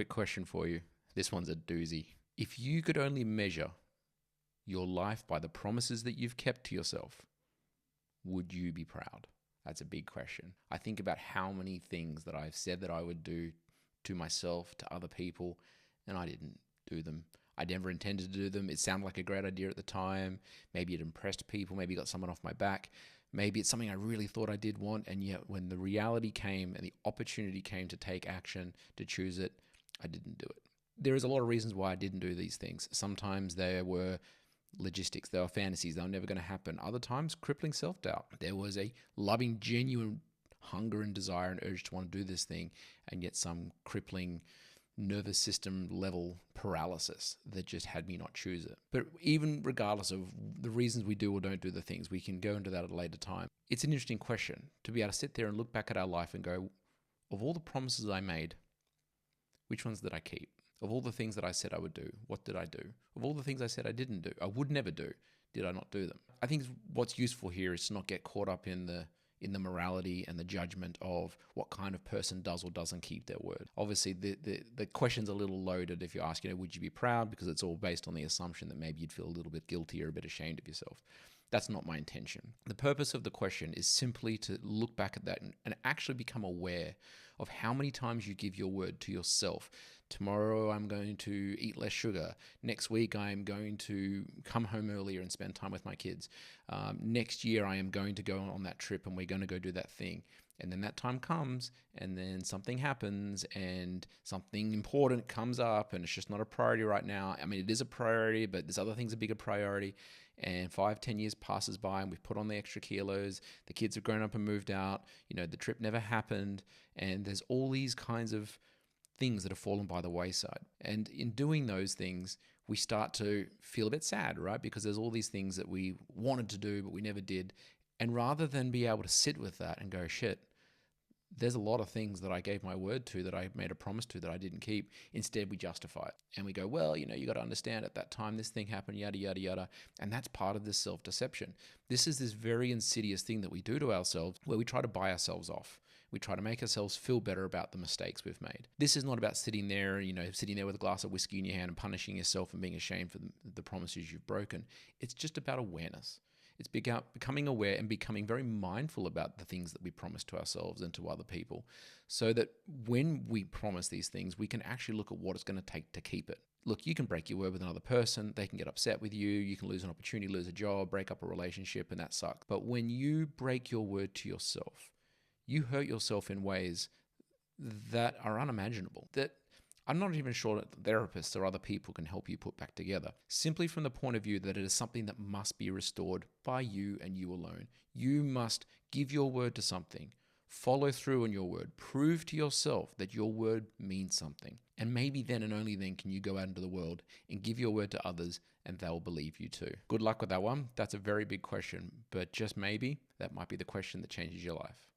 quick question for you. This one's a doozy. If you could only measure your life by the promises that you've kept to yourself, would you be proud? That's a big question. I think about how many things that I've said that I would do to myself, to other people, and I didn't do them. I never intended to do them. It sounded like a great idea at the time. Maybe it impressed people. Maybe it got someone off my back. Maybe it's something I really thought I did want, and yet when the reality came and the opportunity came to take action, to choose it, I didn't do it. There is a lot of reasons why I didn't do these things. Sometimes there were logistics, there were fantasies, they were never going to happen. Other times, crippling self-doubt. There was a loving, genuine hunger and desire and urge to want to do this thing, and yet some crippling nervous system level paralysis that just had me not choose it. But even regardless of the reasons we do or don't do the things, we can go into that at a later time. It's an interesting question to be able to sit there and look back at our life and go, of all the promises I made, which ones did I keep? Of all the things that I said I would do, what did I do? Of all the things I said I didn't do, I would never do, did I not do them? I think what's useful here is to not get caught up in the morality and the judgment of what kind of person does or doesn't keep their word. Obviously, the question's a little loaded if you ask, would you be proud? Because it's all based on the assumption that maybe you'd feel a little bit guilty or a bit ashamed of yourself. That's not my intention. The purpose of the question is simply to look back at that and actually become aware of how many times you give your word to yourself. Tomorrow I'm going to eat less sugar. Next week I'm going to come home earlier and spend time with my kids. Next year I am going to go on that trip and we're going to go do that thing. And then that time comes and then something happens and something important comes up and it's just not a priority right now. I mean, it is a priority, but there's other things a bigger priority. And 5-10 years passes by and we've put on the extra kilos. The kids have grown up and moved out. The trip never happened. And there's all these kinds of things that have fallen by the wayside. And in doing those things, we start to feel a bit sad, right? Because there's all these things that we wanted to do, but we never did. And rather than be able to sit with that and go, shit, there's a lot of things that I gave my word to, that I made a promise to, that I didn't keep. Instead, we justify it. And we go, well, you got to understand at that time, this thing happened, yada, yada, yada. And that's part of this self-deception. This is this very insidious thing that we do to ourselves where we try to buy ourselves off. We try to make ourselves feel better about the mistakes we've made. This is not about sitting there with a glass of whiskey in your hand and punishing yourself and being ashamed for the promises you've broken. It's just about awareness. It's becoming aware and becoming very mindful about the things that we promise to ourselves and to other people, so that when we promise these things, we can actually look at what it's going to take to keep it. Look, you can break your word with another person. They can get upset with you. You can lose an opportunity, lose a job, break up a relationship, and that sucks. But when you break your word to yourself, you hurt yourself in ways that are unimaginable, that I'm not even sure that therapists or other people can help you put back together, simply from the point of view that it is something that must be restored by you and you alone. You must give your word to something, follow through on your word, prove to yourself that your word means something. And maybe then and only then can you go out into the world and give your word to others and they'll believe you too. Good luck with that one. That's a very big question, but just maybe that might be the question that changes your life.